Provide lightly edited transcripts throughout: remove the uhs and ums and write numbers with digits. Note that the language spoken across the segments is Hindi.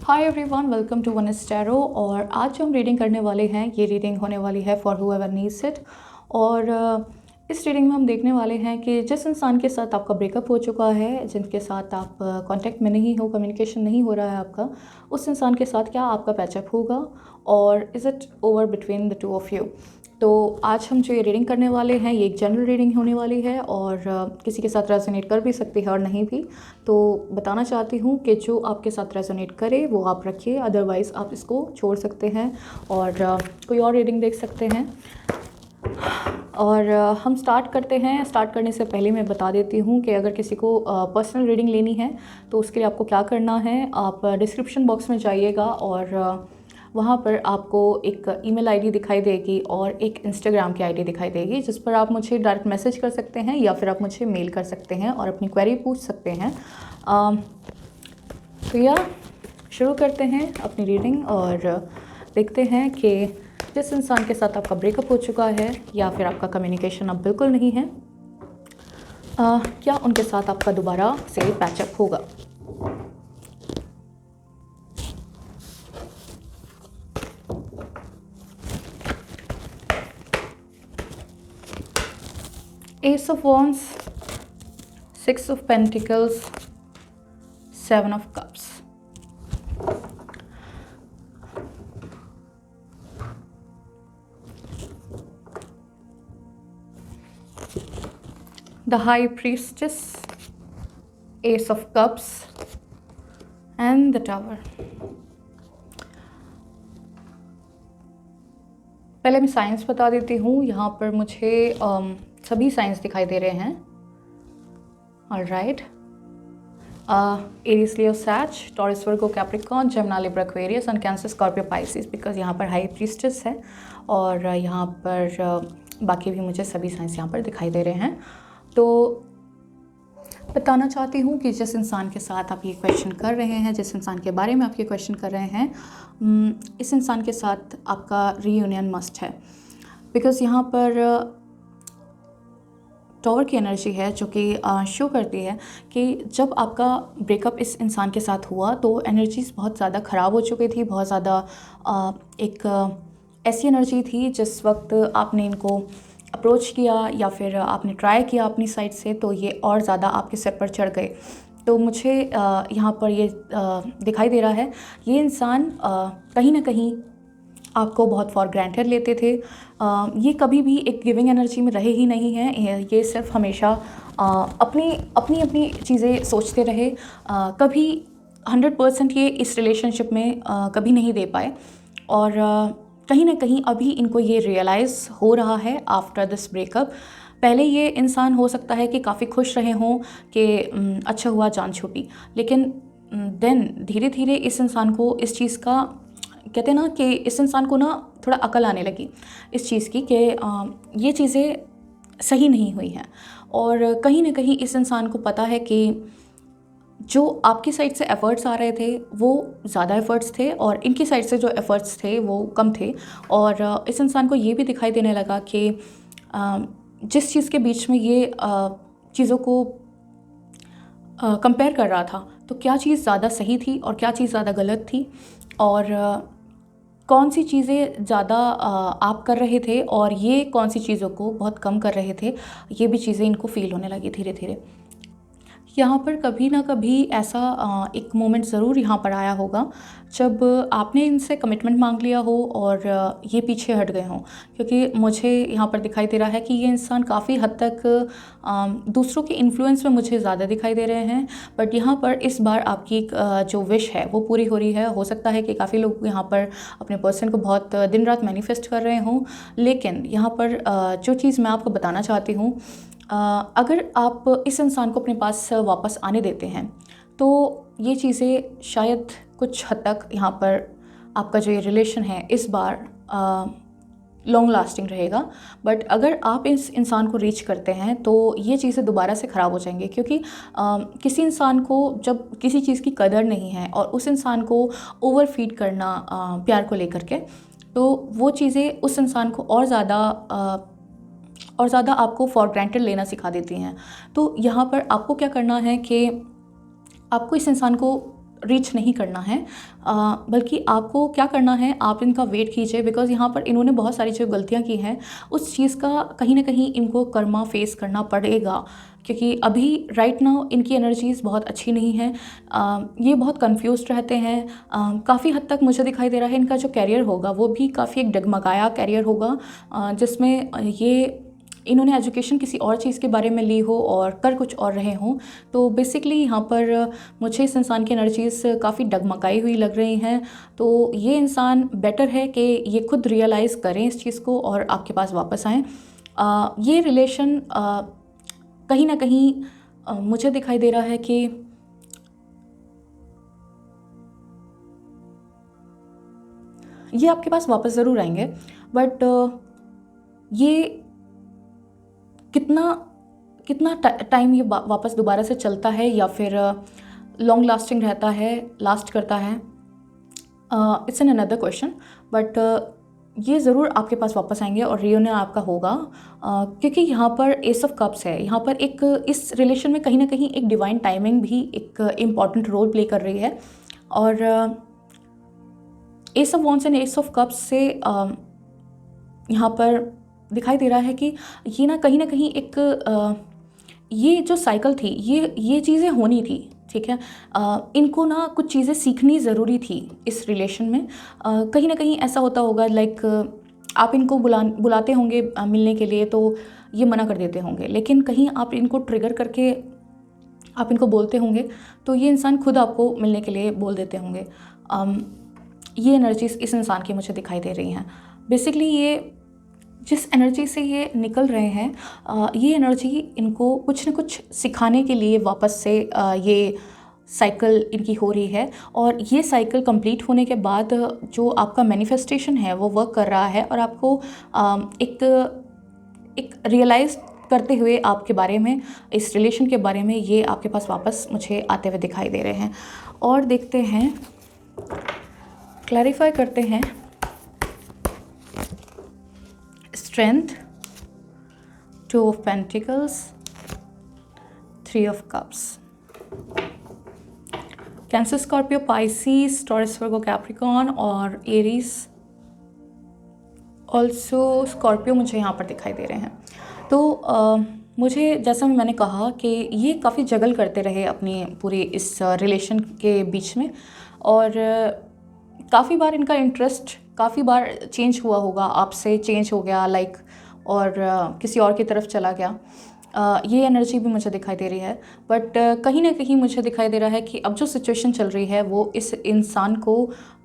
Hi everyone, welcome to one स्टैरो। और आज जो हम रीडिंग करने वाले हैं ये रीडिंग होने वाली है फॉर हूएवर नीड्स इट। और इस रीडिंग में हम देखने वाले हैं कि जिस इंसान के साथ आपका ब्रेकअप हो चुका है, जिनके साथ आप कांटेक्ट में नहीं हो, कम्युनिकेशन नहीं हो रहा है आपका, उस इंसान के साथ क्या आपका पैचअप होगा और is it over between the two of you. तो आज हम जो ये रीडिंग करने वाले हैं ये एक जनरल रीडिंग होने वाली है और किसी के साथ रेजोनेट कर भी सकती है और नहीं भी। तो बताना चाहती हूँ कि जो आपके साथ रेजोनेट करे वो आप रखिए, अदरवाइज़ आप इसको छोड़ सकते हैं और कोई और रीडिंग देख सकते हैं। और हम स्टार्ट करते हैं। स्टार्ट करने से पहले मैं बता देती हूँ कि अगर किसी को पर्सनल रीडिंग लेनी है तो उसके लिए आपको क्या करना है। आप डिस्क्रिप्शन बॉक्स में जाइएगा और वहाँ पर आपको एक ईमेल आईडी दिखाई देगी और एक इंस्टाग्राम की आईडी दिखाई देगी, जिस पर आप मुझे डायरेक्ट मैसेज कर सकते हैं या फिर आप मुझे मेल कर सकते हैं और अपनी क्वेरी पूछ सकते हैं। तो या शुरू करते हैं अपनी रीडिंग और देखते हैं कि जिस इंसान के साथ आपका ब्रेकअप हो चुका है या फिर आपका कम्युनिकेशन अब बिल्कुल नहीं है, क्या उनके साथ आपका दोबारा से पैचअप होगा। Ace of Wands, Six of Pentacles, Seven of Cups. The High Priestess, Ace of Cups, and the Tower. पहले मैं साइंस बता देती हूँ। यहाँ पर मुझे सभी साइंस दिखाई दे रहे हैं। ऑलराइट, एरीज, लियो, सैज, Taurus, Virgo, Capricorn, Gemini, Libra, Aquarius and Cancer, Scorpio, Pisces, because यहाँ पर हाई प्रीस्टेस है और यहाँ पर बाकी भी मुझे सभी साइंस यहाँ पर दिखाई दे रहे हैं। तो बताना चाहती हूँ कि जिस इंसान के साथ आप ये क्वेश्चन कर रहे हैं, जिस इंसान के बारे में आप ये क्वेश्चन कर रहे हैं, इस इंसान के साथ आपका रीयूनियन मस्ट है। बिकॉज़ यहाँ पर टॉवर की एनर्जी है जो कि शो करती है कि जब आपका ब्रेकअप इस इंसान के साथ हुआ तो एनर्जीज़ बहुत ज़्यादा ख़राब हो चुकी थी। बहुत ज़्यादा एक ऐसी एनर्जी थी जिस वक्त आपने इनको अप्रोच किया या फिर आपने ट्राई किया अपनी साइड से तो ये और ज़्यादा आपके सिर पर चढ़ गए। तो मुझे यहाँ पर ये दिखाई दे रहा है ये इंसान कहीं ना कहीं आपको बहुत फॉर ग्रांटेड लेते थे। ये कभी भी एक गिविंग एनर्जी में रहे ही नहीं हैं। ये सिर्फ हमेशा अपनी चीज़ें सोचते रहे। कभी 100% ये इस रिलेशनशिप में कभी नहीं दे पाए और कहीं ना कहीं अभी इनको ये रियलाइज़ हो रहा है आफ्टर दिस ब्रेकअप। पहले ये इंसान हो सकता है कि काफ़ी खुश रहे हों कि अच्छा हुआ जान छूटी, लेकिन देन धीरे धीरे इस इंसान को इस चीज़ का कहते हैं ना कि इस इंसान को ना थोड़ा अकल आने लगी इस चीज़ की कि ये चीज़ें सही नहीं हुई हैं। और कहीं ना कहीं इस इंसान को पता है कि जो आपकी साइड से एफ़र्ट्स आ रहे थे वो ज़्यादा एफ़र्ट्स थे और इनकी साइड से जो एफ़र्ट्स थे वो कम थे। और इस इंसान को ये भी दिखाई देने लगा कि जिस चीज़ के बीच में ये चीज़ों को कंपेयर कर रहा था तो क्या चीज़ ज़्यादा सही थी और क्या चीज़ ज़्यादा गलत थी और कौन सी चीज़ें ज़्यादा आप कर रहे थे और ये कौन सी चीज़ों को बहुत कम कर रहे थे। ये भी चीज़ें इनको फ़ील होने लगी धीरे धीरे। यहाँ पर कभी ना कभी ऐसा एक मोमेंट ज़रूर यहाँ पर आया होगा जब आपने इनसे कमिटमेंट मांग लिया हो और ये पीछे हट गए हों, क्योंकि मुझे यहाँ पर दिखाई दे रहा है कि ये इंसान काफ़ी हद तक दूसरों के इन्फ्लुएंस में मुझे ज़्यादा दिखाई दे रहे हैं। बट यहाँ पर इस बार आपकी जो विश है वो पूरी हो रही है। हो सकता है कि काफ़ी लोग यहाँ पर अपने पर्सन को बहुत दिन रात मैनिफेस्ट कर रहे हों, लेकिन यहाँ पर जो चीज़ मैं आपको बताना चाहती हूँ, अगर आप इस इंसान को अपने पास वापस आने देते हैं तो ये चीज़ें शायद कुछ हद तक यहाँ पर आपका जो ये रिलेशन है इस बार लॉन्ग लास्टिंग रहेगा। बट अगर आप इस इंसान को रीच करते हैं तो ये चीज़ें दोबारा से ख़राब हो जाएंगी, क्योंकि किसी इंसान को जब किसी चीज़ की कदर नहीं है और उस इंसान को ओवर फीड करना प्यार को लेकर के, तो वो चीज़ें उस इंसान को और ज़्यादा आपको फॉर ग्रांटेड लेना सिखा देती हैं। तो यहाँ पर आपको क्या करना है कि आपको इस इंसान को रीच नहीं करना है, बल्कि आपको क्या करना है, आप इनका वेट कीजिए, बिकॉज़ यहाँ पर इन्होंने बहुत सारी जो गलतियाँ की हैं उस चीज़ का कहीं ना कहीं इनको कर्मा फेस करना पड़ेगा, क्योंकि अभी राइट नाउ इनकी एनर्जीज़ बहुत अच्छी नहीं हैं। ये बहुत कंफ्यूज्ड रहते हैं। काफ़ी हद तक मुझे दिखाई दे रहा है इनका जो कैरियर होगा वो भी काफ़ी एक डगमगाया कैरियर होगा, जिसमें ये इन्होंने एजुकेशन किसी और चीज़ के बारे में ली हो और कर कुछ और रहे हों। तो बेसिकली यहाँ पर मुझे इस इंसान की एनर्जीज़ काफ़ी डगमगाई हुई लग रही हैं। तो ये इंसान बेटर है कि ये खुद रियलाइज़ करें इस चीज़ को और आपके पास वापस आएँ। ये रिलेशन कहीं ना कहीं मुझे दिखाई दे रहा है कि ये आपके पास वापस ज़रूर आएंगे, बट ये कितना कितना टाइम ये वापस दोबारा से चलता है या फिर लॉन्ग लास्टिंग रहता है, लास्ट करता है, it's an another question. But ये ज़रूर आपके पास वापस आएंगे और रियूनियन आपका होगा, क्योंकि यहाँ पर एस ऑफ कप्स है। यहाँ पर एक इस रिलेशन में कहीं ना कहीं एक डिवाइन टाइमिंग भी एक इम्पॉर्टेंट रोल प्ले कर रही है। और S of wands and S of cups से यहाँ पर दिखाई दे रहा है कि ये ना कहीं एक ये जो साइकिल थी ये चीज़ें होनी थी, ठीक है। इनको ना कुछ चीज़ें सीखनी ज़रूरी थी इस रिलेशन में। कहीं ना कहीं ऐसा होता होगा, लाइक आप इनको बुलाते होंगे मिलने के लिए तो ये मना कर देते होंगे, लेकिन कहीं आप इनको ट्रिगर करके आप इनको बोलते होंगे तो ये इंसान खुद आपको मिलने के लिए बोल देते होंगे। ये एनर्जीज इस इंसान की मुझे दिखाई दे रही हैं। बेसिकली ये जिस एनर्जी से ये निकल रहे हैं, ये एनर्जी इनको कुछ न कुछ सिखाने के लिए वापस से ये साइकिल इनकी हो रही है। और ये साइकिल कंप्लीट होने के बाद जो आपका मैनिफेस्टेशन है वो वर्क कर रहा है और आपको एक रियलाइज़ करते हुए आपके बारे में, इस रिलेशन के बारे में ये आपके पास वापस मुझे आते हुए दिखाई दे रहे हैं। और देखते हैं, क्लैरिफाई करते हैं। Strength, Two of Pentacles, Three of Cups. Cancer, Scorpio, Pisces, Taurus, Virgo, Capricorn और Aries, ऑल्सो स्कॉर्पियो मुझे यहाँ पर दिखाई दे रहे हैं। तो मुझे जैसा मैंने कहा कि ये काफ़ी जगल करते रहे अपनी पूरी इस रिलेशन के बीच में, और काफ़ी बार इनका इंटरेस्ट काफ़ी बार चेंज हुआ होगा, आपसे चेंज हो गया लाइक, और किसी और की तरफ चला गया। ये एनर्जी भी मुझे दिखाई दे रही है। बट कहीं ना कहीं मुझे दिखाई दे रहा है कि अब जो सिचुएशन चल रही है वो इस इंसान को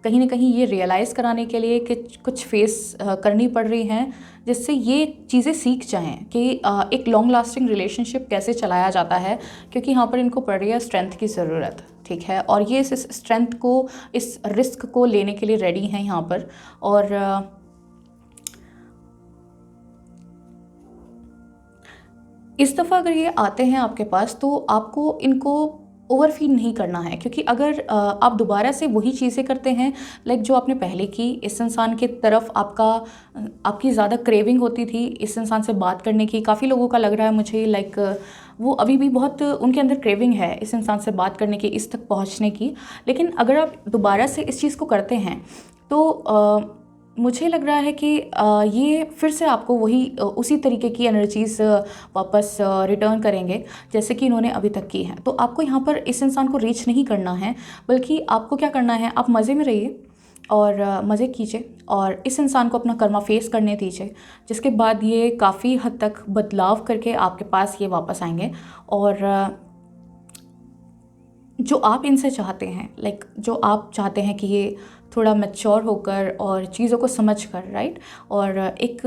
कहीं ना कहीं ये रियलाइज़ कराने के लिए कि कुछ फेस करनी पड़ रही हैं, जिससे ये चीज़ें सीख जाएं कि एक लॉन्ग लास्टिंग रिलेशनशिप कैसे चलाया जाता है। क्योंकि यहाँ पर इनको पड़ रही है स्ट्रेंथ की ज़रूरत, ठीक है, और ये इस स्ट्रेंथ को, इस रिस्क को लेने के लिए रेडी हैं यहाँ पर। और इस दफ़ा अगर ये आते हैं आपके पास तो आपको इनको ओवरफील नहीं करना है, क्योंकि अगर आप दोबारा से वही चीज़ें करते हैं लाइक जो आपने पहले की, इस इंसान की तरफ आपकी ज़्यादा क्रेविंग होती थी इस इंसान से बात करने की। काफ़ी लोगों का लग रहा है मुझे लाइक वो अभी भी बहुत उनके अंदर क्रेविंग है इस इंसान से बात करने की, इस तक पहुंचने की। लेकिन अगर आप दोबारा से इस चीज़ को करते हैं तो मुझे लग रहा है कि ये फिर से आपको वही उसी तरीके की एनर्जीज़ वापस रिटर्न करेंगे जैसे कि इन्होंने अभी तक की है। तो आपको यहाँ पर इस इंसान को रीच नहीं करना है, बल्कि आपको क्या करना है, आप मज़े में रहिए और मज़े कीजिए और इस इंसान को अपना कर्मा फेस करने दीजिए, जिसके बाद ये काफ़ी हद तक बदलाव करके आपके पास ये वापस आएंगे। और जो आप इनसे चाहते हैं, लाइक जो आप चाहते हैं कि ये थोड़ा मैच्योर होकर और चीज़ों को समझ कर, राइट, और एक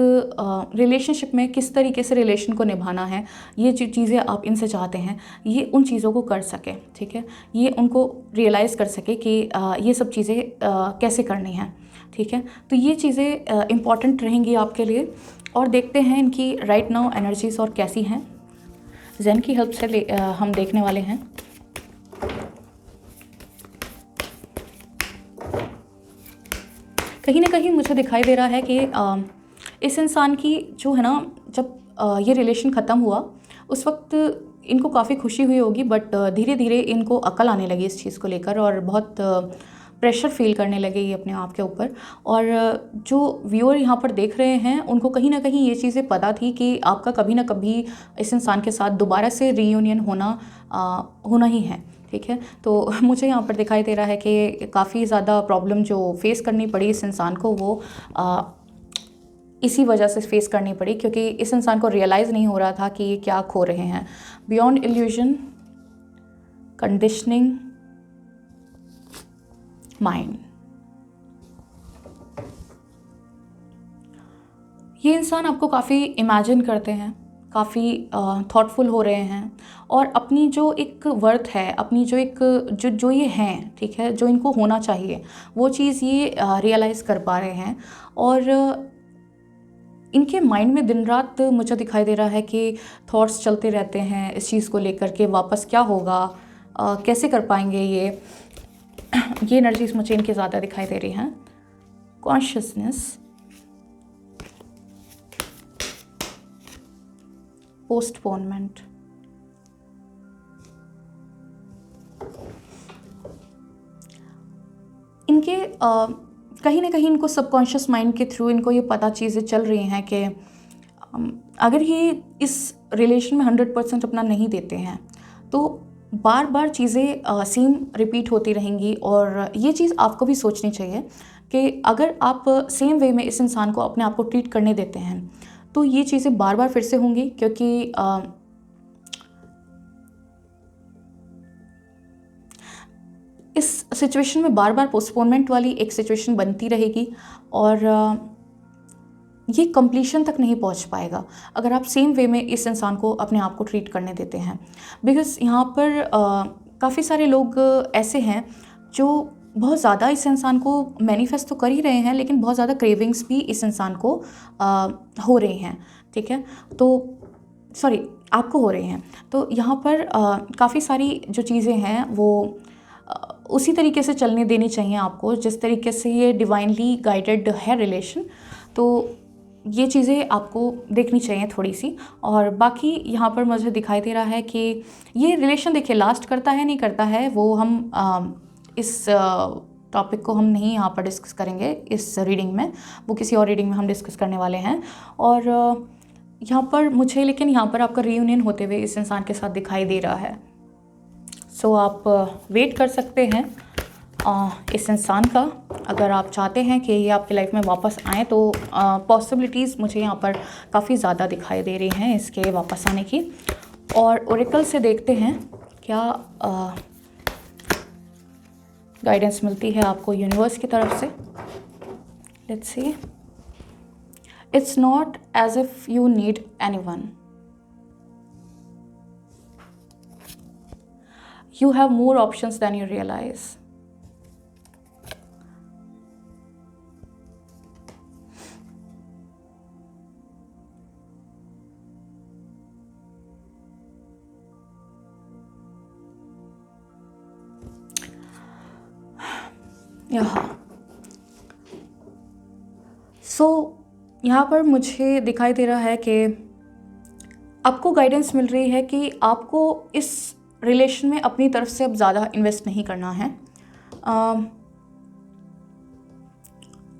रिलेशनशिप में किस तरीके से रिलेशन को निभाना है, ये जो चीज़ें आप इनसे चाहते हैं ये उन चीज़ों को कर सके, ठीक है, ये उनको रियलाइज़ कर सके कि ये सब चीज़ें कैसे करनी हैं, ठीक है। तो ये चीज़ें इम्पॉर्टेंट रहेंगी आपके लिए। और देखते हैं इनकी राइट नाउ एनर्जीज़ और कैसी हैं। ज़ेन की हेल्प से हम देखने वाले हैं। कहीं ना कहीं मुझे दिखाई दे रहा है कि इस इंसान की जो है ना, जब ये रिलेशन ख़त्म हुआ उस वक्त इनको काफ़ी खुशी हुई होगी, बट धीरे धीरे इनको अकल आने लगी इस चीज़ को लेकर और बहुत प्रेशर फील करने लगे ये अपने आप के ऊपर। और जो व्यूअर यहाँ पर देख रहे हैं उनको कहीं ना कहीं ये चीज़ें पता थी कि आपका कभी ना कभी इस इंसान के साथ दोबारा से रीयूनियन होना ही है, ठीक है। तो मुझे यहाँ पर दिखाई दे रहा है कि काफ़ी ज़्यादा प्रॉब्लम जो फेस करनी पड़ी इस इंसान को, वो इसी वजह से फेस करनी पड़ी, क्योंकि इस इंसान को रियलाइज़ नहीं हो रहा था कि ये क्या खो रहे हैं। Beyond illusion, conditioning mind. ये इंसान आपको काफ़ी इमेजिन करते हैं, काफ़ी थॉटफुल हो रहे हैं और अपनी जो एक वर्थ है, अपनी जो एक जो ये हैं, ठीक है, जो इनको होना चाहिए वो चीज़ ये रियलाइज़ कर पा रहे हैं। और इनके माइंड में दिन रात मुझे दिखाई दे रहा है कि थॉट्स चलते रहते हैं इस चीज़ को लेकर के, वापस क्या होगा, कैसे कर पाएंगे ये एनर्जीज मुझे इनकी ज़्यादा दिखाई दे रही हैं। Consciousness, postponement. इनके कहीं ना कहीं इनको सबकॉन्शियस माइंड के थ्रू इनको ये पता चीज़ें चल रही हैं कि अगर ये इस रिलेशन में 100% अपना नहीं देते हैं तो बार बार चीज़ें सेम रिपीट होती रहेंगी। और ये चीज़ आपको भी सोचनी चाहिए कि अगर आप सेम वे में इस इंसान को अपने आप को ट्रीट करने देते हैं तो ये चीज़ें बार बार फिर से होंगी, क्योंकि इस सिचुएशन में बार बार पोस्टपोनमेंट वाली एक सिचुएशन बनती रहेगी और ये कंप्लीशन तक नहीं पहुंच पाएगा अगर आप सेम वे में इस इंसान को अपने आप को ट्रीट करने देते हैं। बिकॉज़ यहाँ पर काफ़ी सारे लोग ऐसे हैं जो बहुत ज़्यादा इस इंसान को मैनिफेस्ट तो कर ही रहे हैं, लेकिन बहुत ज़्यादा क्रेविंग्स भी इस इंसान को हो रही हैं, ठीक है। तो सॉरी, आपको हो रहे हैं। तो यहाँ पर काफ़ी सारी जो चीज़ें हैं वो उसी तरीके से चलने देनी चाहिए आपको जिस तरीके से ये डिवाइनली गाइडेड है रिलेशन। तो ये चीज़ें आपको देखनी चाहिए थोड़ी सी। और बाकी यहाँ पर मुझे दिखाई दे रहा है कि ये रिलेशन देखिए लास्ट करता है नहीं करता है वो हम इस टॉपिक को हम नहीं यहाँ पर डिस्कस करेंगे इस रीडिंग में, वो किसी और रीडिंग में हम डिस्कस करने वाले हैं। और यहाँ पर मुझे लेकिन यहाँ पर आपका रीयूनियन होते हुए इस इंसान के साथ दिखाई दे रहा है। सो आप वेट कर सकते हैं इस इंसान का। अगर आप चाहते हैं कि ये आपकी लाइफ में वापस आएँ तो पॉसिबिलिटीज़ मुझे यहाँ पर काफ़ी ज़्यादा दिखाई दे रही हैं इसके वापस आने की। और ओरेकल से देखते हैं क्या गाइडेंस मिलती है आपको यूनिवर्स की तरफ से। Let's see. It's not as if you need anyone, you have more options than you realize. यहाँ यहाँ पर मुझे दिखाई दे रहा है कि आपको गाइडेंस मिल रही है कि आपको इस रिलेशन में अपनी तरफ से अब ज़्यादा इन्वेस्ट नहीं करना है।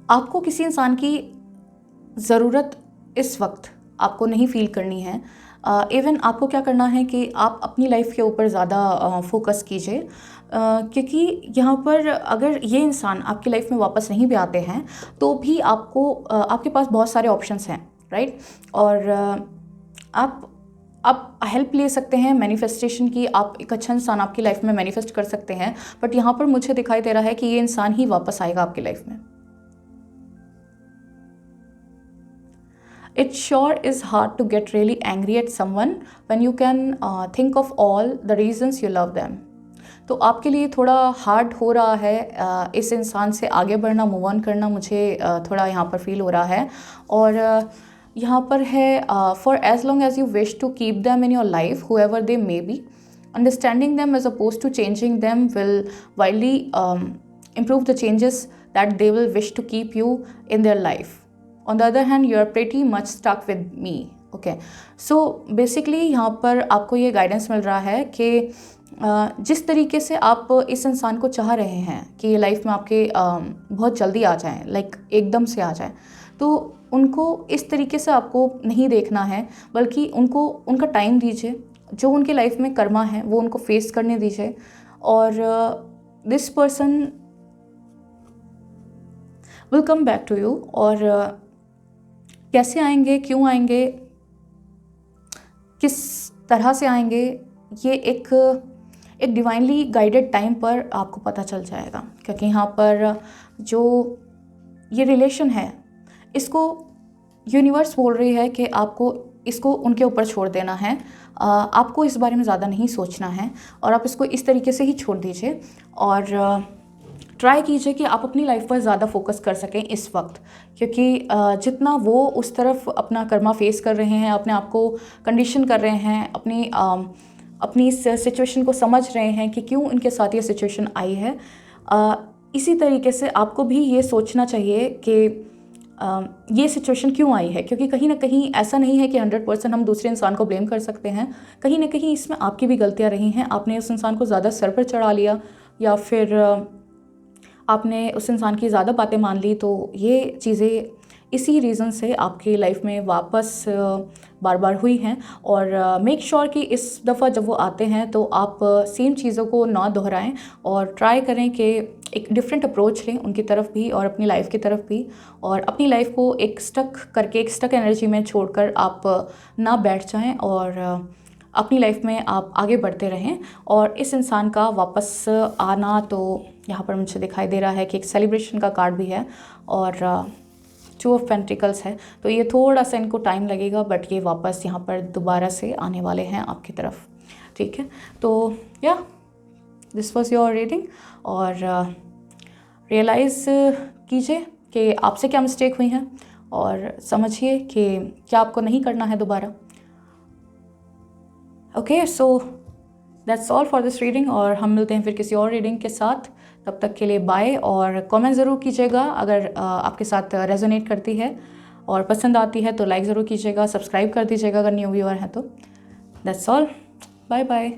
आपको किसी इंसान की ज़रूरत इस वक्त आपको नहीं फील करनी है। इवन आपको क्या करना है कि आप अपनी लाइफ के ऊपर ज़्यादा फोकस कीजिए, क्योंकि यहाँ पर अगर ये इंसान आपकी लाइफ में वापस नहीं भी आते हैं तो भी आपको आपके पास बहुत सारे ऑप्शंस हैं, राइट। और आप हेल्प ले सकते हैं मैनिफेस्टेशन की, आप एक अच्छा इंसान आपकी लाइफ में मैनिफेस्ट कर सकते हैं। बट यहाँ पर मुझे दिखाई दे रहा है कि ये इंसान ही वापस आएगा आपकी लाइफ में। It sure is hard to get really angry at someone when you can think of all the reasons you love them. तो आपके लिए थोड़ा हार्ड हो रहा है इस इंसान से आगे बढ़ना, मूव ऑन करना, मुझे थोड़ा यहाँ पर फील हो रहा है। और यहाँ पर है for as long as you wish to keep them in your life however they may be, understanding them as opposed to changing them will widely improve the changes that they will wish to keep you in their life. On the other hand, you are pretty much stuck with me. Okay, so basically यहाँ पर आपको ये गाइडेंस मिल रहा है कि जिस तरीके से आप इस इंसान को चाह रहे हैं कि ये लाइफ में आपके बहुत जल्दी आ जाएं, लाइक एकदम से आ जाएं, तो उनको इस तरीके से आपको नहीं देखना है, बल्कि उनको उनका टाइम दीजिए। जो उनके लाइफ में कर्मा है वो उनको फेस करने दीजिए, और this person will come back to you. और कैसे आएंगे, क्यों आएंगे, किस तरह से आएंगे, ये एक डिवाइनली गाइडेड टाइम पर आपको पता चल जाएगा। क्योंकि यहाँ पर जो ये रिलेशन है, इसको यूनिवर्स बोल रही है कि आपको इसको उनके ऊपर छोड़ देना है, आपको इस बारे में ज़्यादा नहीं सोचना है, और आप इसको इस तरीके से ही छोड़ दीजिए। और ट्राई कीजिए कि आप अपनी लाइफ पर ज़्यादा फोकस कर सकें इस वक्त, क्योंकि जितना वो उस तरफ अपना कर्मा फेस कर रहे हैं, अपने आप को कंडीशन कर रहे हैं, अपनी इस सिचुएशन को समझ रहे हैं कि क्यों इनके साथ ये सिचुएशन आई है, इसी तरीके से आपको भी ये सोचना चाहिए कि ये सिचुएशन क्यों आई है। क्योंकि कहीं ना कहीं ऐसा नहीं है कि 100% हम दूसरे इंसान को ब्लेम कर सकते हैं, कहीं ना कहीं इसमें आपकी भी गलतियाँ रही हैं। आपने उस इंसान को ज़्यादा सर पर चढ़ा लिया, या फिर आपने उस इंसान की ज़्यादा बातें मान ली, तो ये चीज़ें इसी रीज़न से आपकी लाइफ में वापस बार बार हुई हैं। और मेक श्योर कि इस दफ़ा जब वो आते हैं तो आप सेम चीज़ों को ना दोहराएं, और ट्राई करें कि एक डिफरेंट अप्रोच लें उनकी तरफ भी और अपनी लाइफ की तरफ भी, और अपनी लाइफ को एक स्टक एनर्जी में छोड़कर आप ना बैठ जाएं, और अपनी लाइफ में आप आगे बढ़ते रहें। और इस इंसान का वापस आना, तो यहाँ पर मुझे दिखाई दे रहा है कि एक सेलिब्रेशन का कार्ड भी है, और 2 ऑफ पेंटिकल्स है। तो ये थोड़ा सा इनको टाइम लगेगा, बट ये वापस यहाँ पर दोबारा से आने वाले हैं आपकी तरफ। ठीक है, तो या दिस वॉज योर रीडिंग। और रियलाइज़ कीजिए कि आपसे क्या मिस्टेक हुई हैं, और समझिए कि क्या आपको नहीं करना है दोबारा। Okay, so that's all for this reading, और हम मिलते हैं फिर किसी और रीडिंग के साथ। तब तक के लिए बाय, और कमेंट ज़रूर कीजिएगा अगर आपके साथ रेजोनेट करती है और पसंद आती है तो लाइक ज़रूर कीजिएगा, सब्सक्राइब कर दीजिएगा अगर न्यू व्यूअर हैं तो। That's all, bye bye.